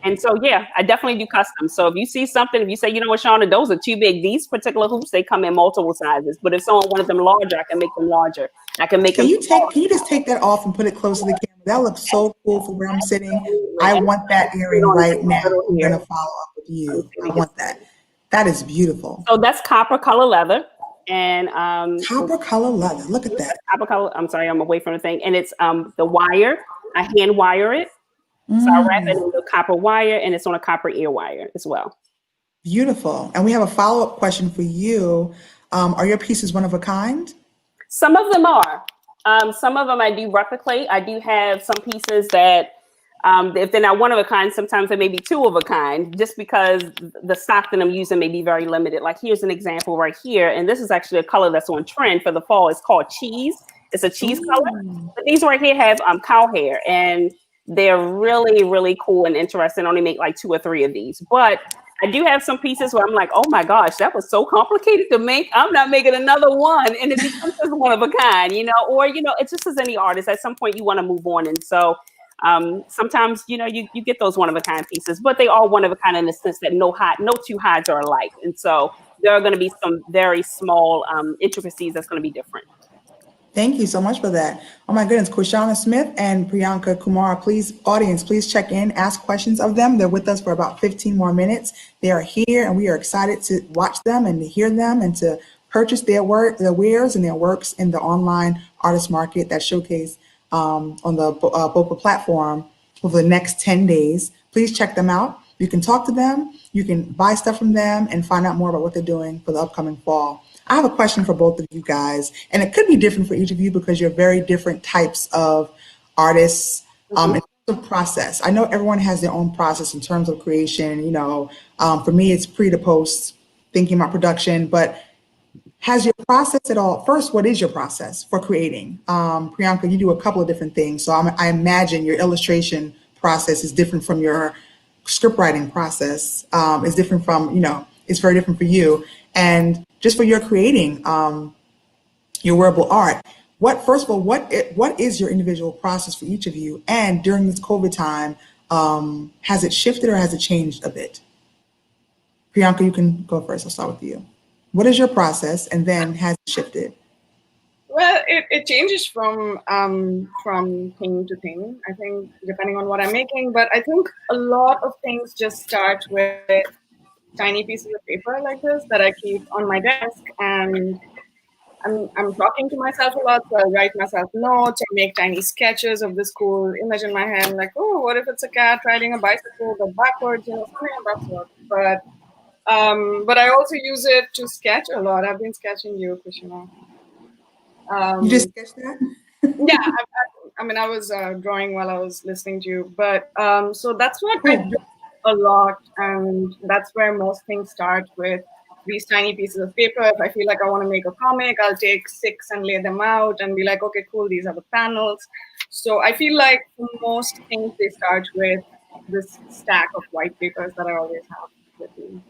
And so, yeah, I definitely do custom. So if you see something, if you say, you know what, Shauna, those are too big. These particular hoops, they come in multiple sizes. But if someone wanted them larger, I can make them larger. I can make Can them. you just take that off and put it close to the camera? That looks so cool for where I'm sitting. I want that earring right now. I'm going to follow up with you. I want that. That is beautiful. So that's copper color leather. And copper color leather. Look at that. Copper color. I'm sorry, I'm away from the thing. And it's the wire. I hand wire it. So I wrap it in the copper wire, and it's on a copper ear wire as well. Beautiful. And we have a follow-up question for you. Are your pieces one of a kind? Some of them are. Some of them I do replicate. I do have some pieces that, if they're not one of a kind, sometimes they may be two of a kind, just because the stock that I'm using may be very limited. Like here's an example right here. And this is actually a color that's on trend for the fall. It's called cheese. It's a cheese color. But these right here have cow hair, and they're really, really cool and interesting. I only make like 2 or 3 of these. But I do have some pieces where I'm like, oh my gosh, that was so complicated to make. I'm not making another one. And it becomes just one of a kind, or, it's just as any artist, at some point you want to move on. And so sometimes, you get those one of a kind pieces, but they are one of a kind in the sense that no 2 hides are alike. And so there are going to be some very small intricacies that's going to be different. Thank you so much for that. Oh my goodness, Quishana Smith and Priyanka Kumar, please check in, ask questions of them. They're with us for about 15 more minutes. They are here and we are excited to watch them and to hear them and to purchase their work, their wares and their works in the online artist market that showcase on the BOPA platform over the next 10 days. Please check them out. You can talk to them, you can buy stuff from them and find out more about what they're doing for the upcoming fall. I have a question for both of you guys, and it could be different for each of you because you're very different types of artists in terms of process. I know everyone has their own process in terms of creation. For me, it's pre to post, thinking about production, but has your process at all, first, what is your process for creating? Priyanka, you do a couple of different things. So I imagine your illustration process is different from your script writing process. It's different from, it's very different for you. And just for your creating your wearable art, what is your individual process for each of you? And during this COVID time, has it shifted or has it changed a bit? Priyanka, you can go first. I'll start with you. What is your process, and then has it shifted? Well, it changes from thing to thing, I think, depending on what I'm making. But I think a lot of things just start with tiny pieces of paper like this that I keep on my desk, and I'm talking to myself a lot, so I write myself notes, I make tiny sketches of this cool image in my head, like, oh, what if it's a cat riding a bicycle but backwards, something of that sort. But I also use it to sketch a lot. I've been sketching you, Krishna. You just sketched that? Yeah, I was drawing while I was listening to you, but so that's what I do a lot, and that's where most things start, with these tiny pieces of paper. If I feel like I want to make a comic, I'll take 6 and lay them out and be like, okay, cool, these are the panels. So I feel like for most things, they start with this stack of white papers that I always have with me.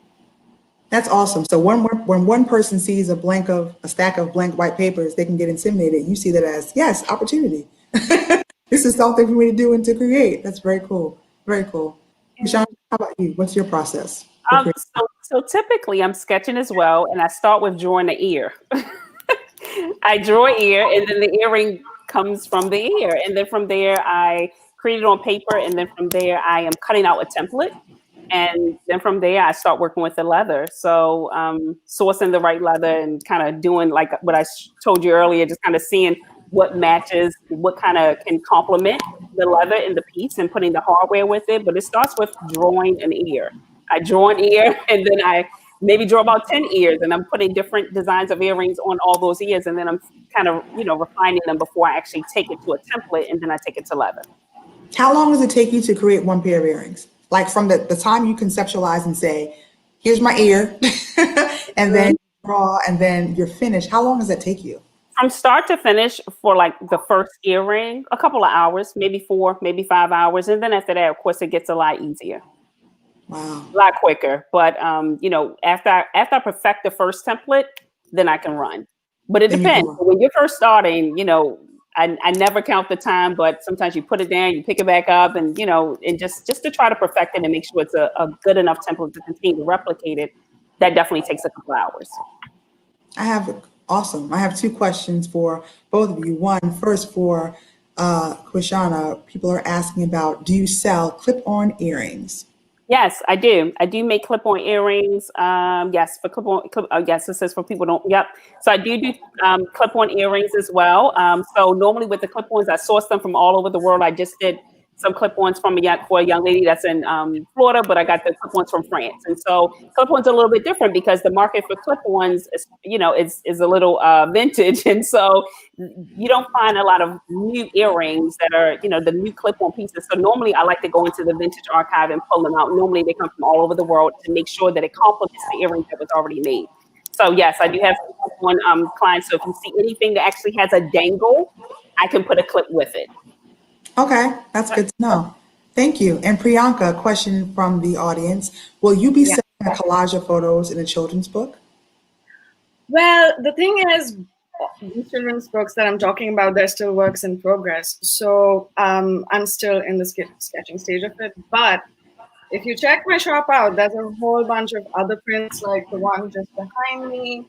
That's awesome. So when one person sees a stack of blank white papers, they can get intimidated. You see that as, yes, opportunity. This is something for me to do and to create. That's very cool. Very cool. Michelle, how about you? What's your process? So typically I'm sketching as well, and I start with drawing the ear. I draw ear, and then the earring comes from the ear. And then from there, I create it on paper. And then from there, I am cutting out a template. And then from there, I start working with the leather. So sourcing the right leather and kind of doing like what I told you earlier, just kind of seeing what matches, what kind of can complement the leather in the piece and putting the hardware with it. But it starts with drawing an ear. I draw an ear and then I maybe draw about 10 ears and I'm putting different designs of earrings on all those ears. And then I'm kind of, refining them before I actually take it to a template and then I take it to leather. How long does it take you to create one pair of earrings? Like from the time you conceptualize and say, here's my ear, and then you draw, and then you're finished. How long does that take you? From start to finish for like the first earring, a couple of hours, maybe 4, maybe 5 hours. And then after that, of course, it gets a lot easier. Wow. A lot quicker. But, after I perfect the first template, then I can run. But it Then you depends. can run. When you're first starting, I never count the time, but sometimes you put it down, you pick it back up and, and just to try to perfect it and make sure it's a good enough template to continue to replicate it, that definitely takes a couple hours. Awesome. I have 2 questions for both of you. One, first for Quishana, people are asking about, do you sell clip-on earrings? Yes, I do. I do make clip-on earrings. Yes, for yes, it says for people don't. Yep. So I do clip-on earrings as well. So normally with the clip-ons, I source them from all over the world. I just did some clip-ons for a young lady that's in Florida, but I got the clip-ons from France. And so clip-ons are a little bit different because the market for clip-ons is a little vintage. And so you don't find a lot of new earrings that are, the new clip-on pieces. So normally I like to go into the vintage archive and pull them out. Normally they come from all over the world to make sure that it complements the earring that was already made. So yes, I do have clip-on clients. So if you see anything that actually has a dangle, I can put a clip with it. Okay, that's good to know. Thank you. And Priyanka, a question from the audience. Will you be selling a collage of photos in a children's book? Well, the thing is, these children's books that I'm talking about, they're still works in progress. So I'm still in the sketching stage of it. But if you check my shop out, there's a whole bunch of other prints like the one just behind me,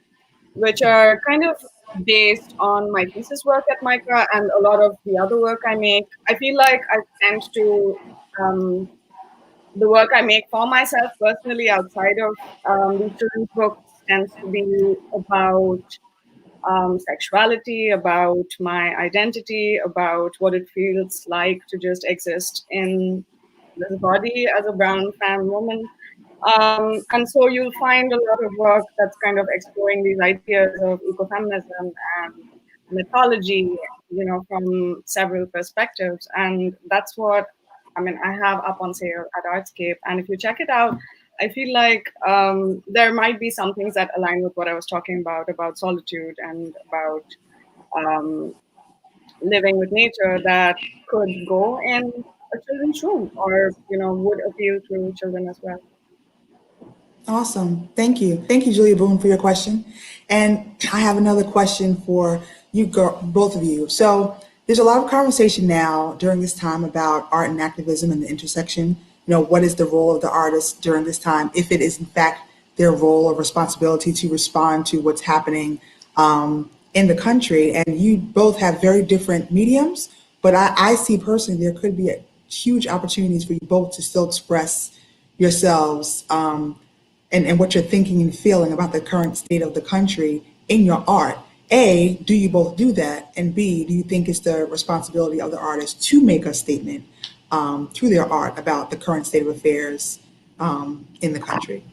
which are kind of based on my thesis work at MICRA and a lot of the other work I make. I feel like I tend to, the work I make for myself personally outside of these children's books tends to be about sexuality, about my identity, about what it feels like to just exist in this body as a brown femme woman. And so you'll find a lot of work that's kind of exploring these ideas of ecofeminism and mythology, from several perspectives. And that's what, I have up on sale at Artscape. And if you check it out, I feel like there might be some things that align with what I was talking about solitude and about living with nature that could go in a children's room or, would appeal to children as well. Awesome. Thank you. Thank you, Julia Boone, for your question. And I have another question for you, both of you. So there's a lot of conversation now during this time about art and activism and the intersection. What is the role of the artist during this time, if it is in fact their role or responsibility to respond to what's happening in the country. And you both have very different mediums, but I see personally there could be huge opportunities for you both to still express yourselves and what you're thinking and feeling about the current state of the country in your art. A, do you both do that? And B, do you think it's the responsibility of the artist to make a statement through their art about the current state of affairs in the country?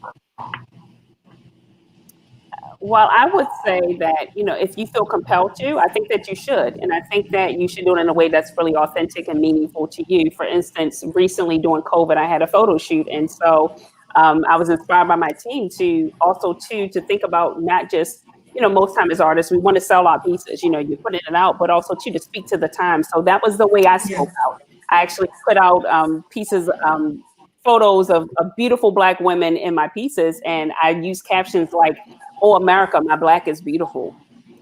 Well, I would say that, if you feel compelled to, I think that you should. And I think that you should do it in a way that's really authentic and meaningful to you. For instance, recently during COVID, I had a photo shoot. And so I was inspired by my team to think about not just, most time as artists, we want to sell our pieces, you're putting it out, but also to speak to the time. So that was the way I spoke out. I actually put out pieces, photos of beautiful Black women in my pieces. And I used captions like, "Oh, America, my Black is beautiful."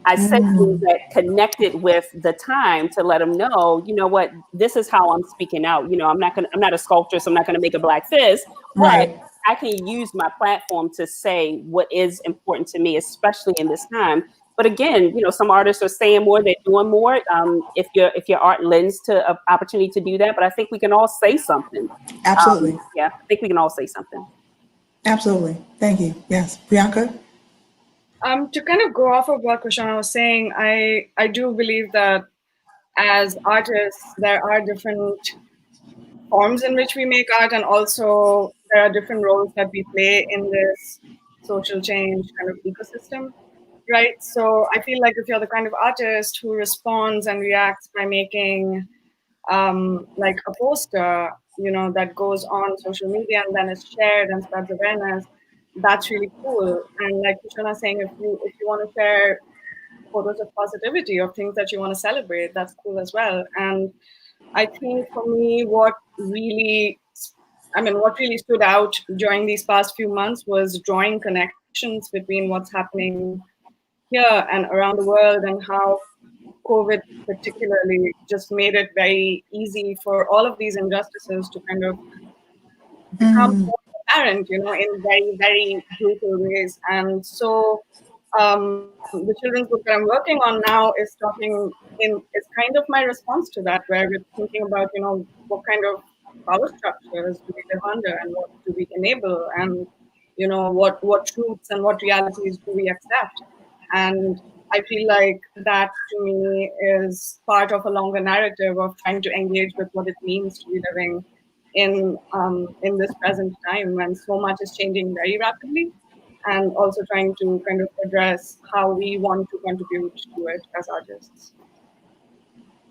I said things that connected with the time to let them know, what, this is how I'm speaking out. I'm not a sculptor, so I'm not going to make a Black fist, Right. but I can use my platform to say what is important to me, especially in this time, But again, some artists are saying more, they're doing more. If your art lends to an opportunity to do that, but I think we can all say something. Absolutely. Yeah, I think we can all say something. Absolutely. Thank you. Yes. Priyanka? To kind of go off of what Krishna was saying, I do believe that as artists, there are different forms in which we make art, and also there are different roles that we play in this social change kind of ecosystem, right? So I feel like if you're the kind of artist who responds and reacts by making like a poster, that goes on social media and then is shared and spreads awareness, that's really cool. And like Krishna was saying, if you want to share photos of positivity, of things that you want to celebrate, that's cool as well. And I think for me, what really stood out during these past few months was drawing connections between what's happening here and around the world, and how COVID particularly just made it very easy for all of these injustices to kind of become more apparent, in very, very brutal ways. And so the children's book that I'm working on now is is kind of my response to that, where we're thinking about, what kind of power structures do we live under, and what do we enable, and, what truths and what realities do we accept. And I feel like that to me is part of a longer narrative of trying to engage with what it means to be living in this present time when so much is changing very rapidly, and also trying to kind of address how we want to contribute to it as artists.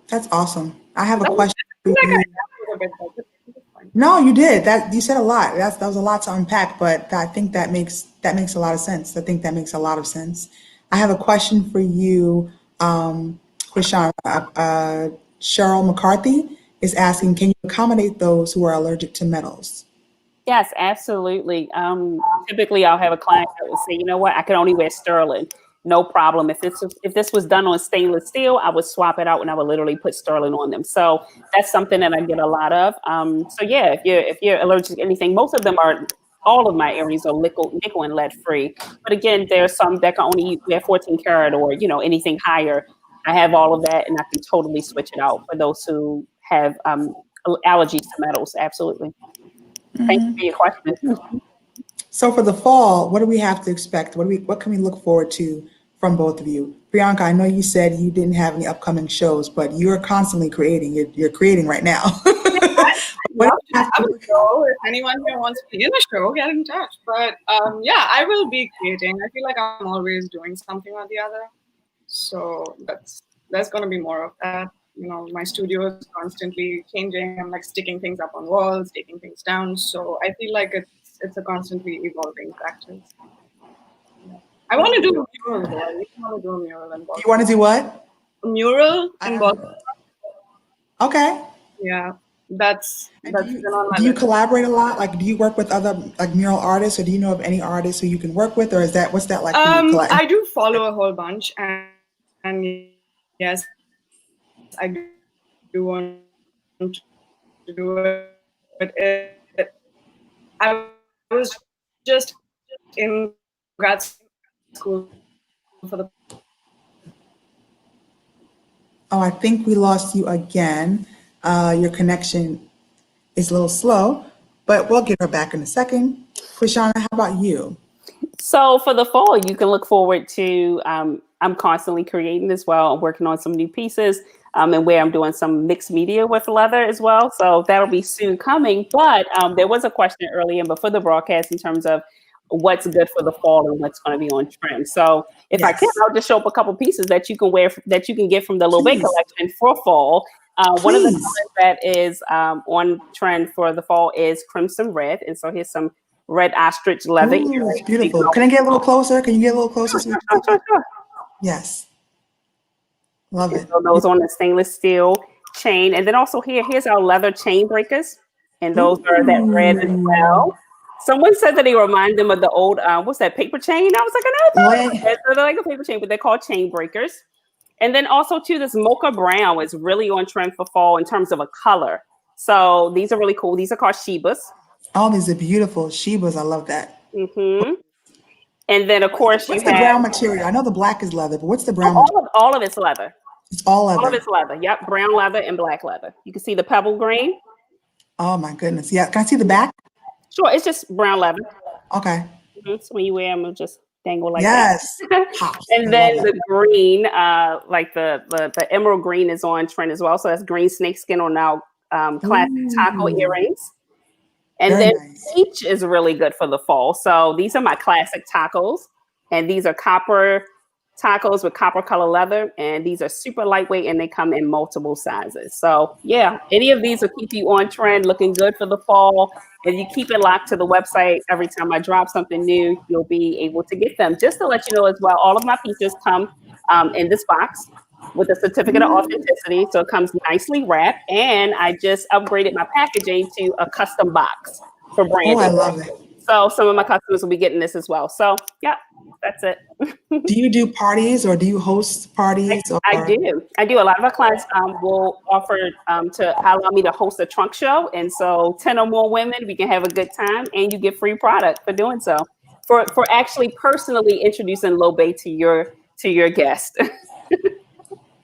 That's awesome. I have a That was- question for I feel you. like I rambled a bit, but it's fine. No, you did. That you said a lot. That was a lot to unpack, but I think that makes a lot of sense. I think that makes a lot of sense. I have a question for you, Krishan. Cheryl McCarthy is asking, can you accommodate those who are allergic to metals? Yes, absolutely. Typically, I'll have a client that will say, you know what, I can only wear sterling. No problem. If this was done on stainless steel, I would swap it out and I would literally put sterling on them. So that's something that I get a lot of. So yeah, if you're allergic to anything, most of them are. All of my areas are nickel and lead free. But again, there's some that can only wear 14 karat or anything higher. I have all of that, and I can totally switch it out for those who have allergies to metals. Absolutely. Thank you for your question. So for the fall, what do we have to expect? What can we look forward to from both of you? Priyanka, I know you said you didn't have any upcoming shows, but you're constantly creating. You're creating right now. I would go. If anyone here wants to be in a show, get in touch. But yeah, I will be creating. I feel like I'm always doing something or the other. So there's going to be more of that. My studio is constantly changing. I'm like sticking things up on walls, taking things down. So I feel like it's a constantly evolving practice. Yeah. I want to do a mural though. I really want to do a mural in Boston. You want to do what? A mural in Boston. Okay. Yeah, that's been on my Do you list. collaborate a lot? Like, do you work with other mural artists, or do you know of any artists who you can work with, or what's that like? For you? I do follow a whole bunch, and yes, I do want to do it. But I was just in grad school for the. Oh, I think we lost you again. Your connection is a little slow, but we'll get her back in a second. Krishana, how about you? So for the fall, you can look forward to, I'm constantly creating as well. I'm working on some new pieces and where I'm doing some mixed media with leather as well. So that'll be soon coming. But there was a question earlier before the broadcast in terms of what's good for the fall and what's going to be on trend. So if I can, I'll just show up a couple pieces that you can wear, that you can get from the Lil Bae collection for fall. One of the colors that is on trend for the fall is crimson red. And so here's some red ostrich leather. Ooh, it's beautiful. Can I get a little closer? Can you get a little closer? Sure. Yes. Love it. So those on the stainless steel chain. And then also here's our leather chain breakers. And those are that red as well. Someone said that they remind them of the old, what's that, paper chain? I was like, I know. So they're like a paper chain, but they're called chain breakers. And then also too, this mocha brown is really on trend for fall in terms of a color. So these are really cool. These are called Shebas. Oh, these are beautiful Shebas. I love that. Mm-hmm. And then of course you What's the have brown material? I know the black is leather, but what's the brown material? all of it's leather. It's all All of leather. it's leather. Yep, brown leather and black leather. You can see the pebble green. Oh my goodness. Yeah. Can I see the back? Sure, it's just brown leather. Okay. So when you wear them, it'll just dangle like Yes. that. Pops. And I then love it. the green, like the emerald green is on trend as well. So that's green snakeskin on now classic taco Ooh. earrings. And Very then nice. peach is really good for the fall. So these are my classic tacos. And these are copper tacos with copper color leather. And these are super lightweight and they come in multiple sizes. So yeah, any of these will keep you on trend, looking good for the fall. If you keep it locked to the website, every time I drop something new, you'll be able to get them. Just to let you know as well, all of my pieces come in this box with a certificate of authenticity. So it comes nicely wrapped. And I just upgraded my packaging to a custom box for branding. Oh, I love it. So some of my customers will be getting this as well. So yeah, that's it. Do you do parties or do you host parties? I do. A lot of our clients will offer to allow me to host a trunk show. And so 10 or more women, we can have a good time and you get free product for doing so. For actually personally introducing Low Bay to your guest.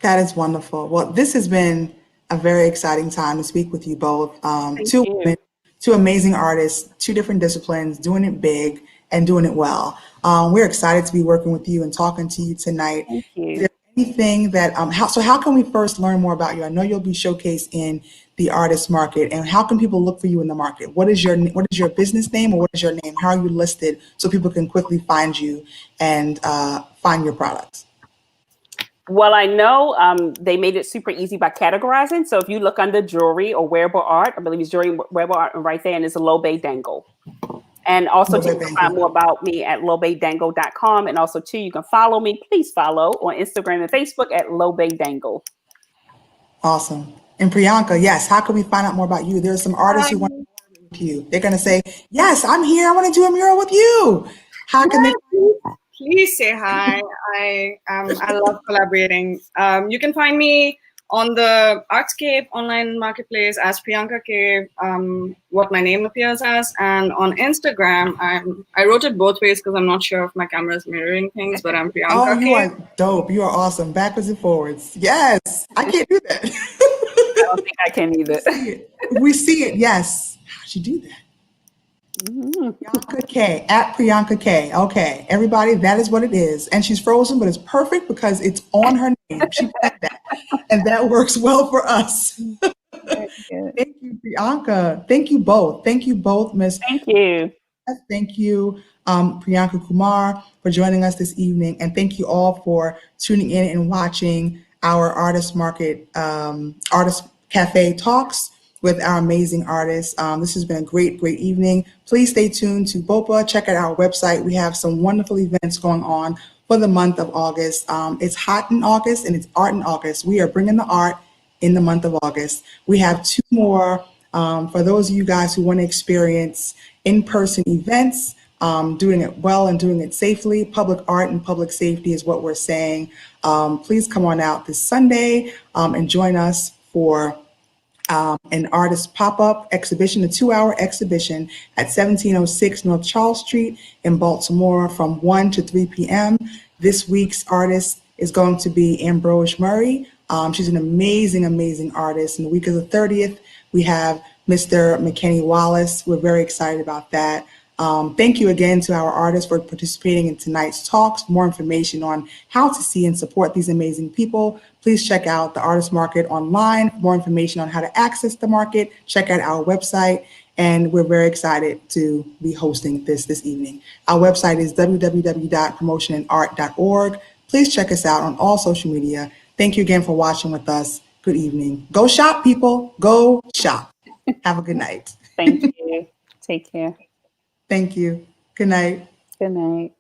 That is wonderful. Well, this has been a very exciting time to speak with you both. Two you. women, two amazing artists, two different disciplines, doing it big and doing it well. We're excited to be working with you and talking to you tonight. Thank Is you. there anything that, how can we first learn more about you? I know you'll be showcased in the artist market, and how can people look for you in the market? What is your business name, or what is your name? How are you listed so people can quickly find you and find your products? Well, I know they made it super easy by categorizing. So if you look under jewelry or wearable art, I believe it's jewelry, wearable art, and right there, and it's a Low Bay Dangle. And also, Low Bay you can Dangle. find more about me at lowbaydangle.com. And also, too, you can follow me. Please follow on Instagram and Facebook at Low Bay Dangle. Awesome. And Priyanka, yes, how can we find out more about you? There's some artists who want to work with you. They're going to say, yes, I'm here. I want to do a mural with you. How can they? Please say hi. I love collaborating. You can find me on the Artscape online marketplace as Priyanka K, what my name appears as, and on Instagram, I wrote it both ways because I'm not sure if my camera is mirroring things, but I'm Priyanka Oh, you K. are dope. You are awesome. Backwards and forwards. Yes, I can't do that. I don't think I can either. We see it. Yes. How'd you do that? Priyanka K, at Priyanka K. Okay, everybody, that is what it is. And she's frozen, but it's perfect because it's on her name. She put that. And that works well for us. Thank you, Priyanka. Thank you both. Thank you both, Miss. Thank you. Thank you, Priyanka Kumar, for joining us this evening. And thank you all for tuning in and watching our Artist Market, Artist Cafe Talks with our amazing artists. This has been a great, great evening. Please stay tuned to BOPA. Check out our website. We have some wonderful events going on for the month of August. It's hot in August and it's art in August. We are bringing the art in the month of August. We have two more for those of you guys who want to experience in-person events, doing it well and doing it safely. Public art and public safety is what we're saying. Please come on out this Sunday and join us for an artist pop-up exhibition, a 2-hour exhibition at 1706 North Charles Street in Baltimore from 1 to 3 p.m. This week's artist is going to be Ambrose Murray. She's an amazing, amazing artist. In the week of the 30th, we have Mr. McKenny Wallace. We're very excited about that. Thank you again to our artists for participating in tonight's talks. More information on how to see and support these amazing people, please check out the Artist Market online. More information on how to access the market, check out our website. And we're very excited to be hosting this evening. Our website is www.promotionandart.org. Please check us out on all social media. Thank you again for watching with us. Good evening. Go shop, people. Go shop. Have a good night. Thank you. Take care. Thank you. Good night. Good night.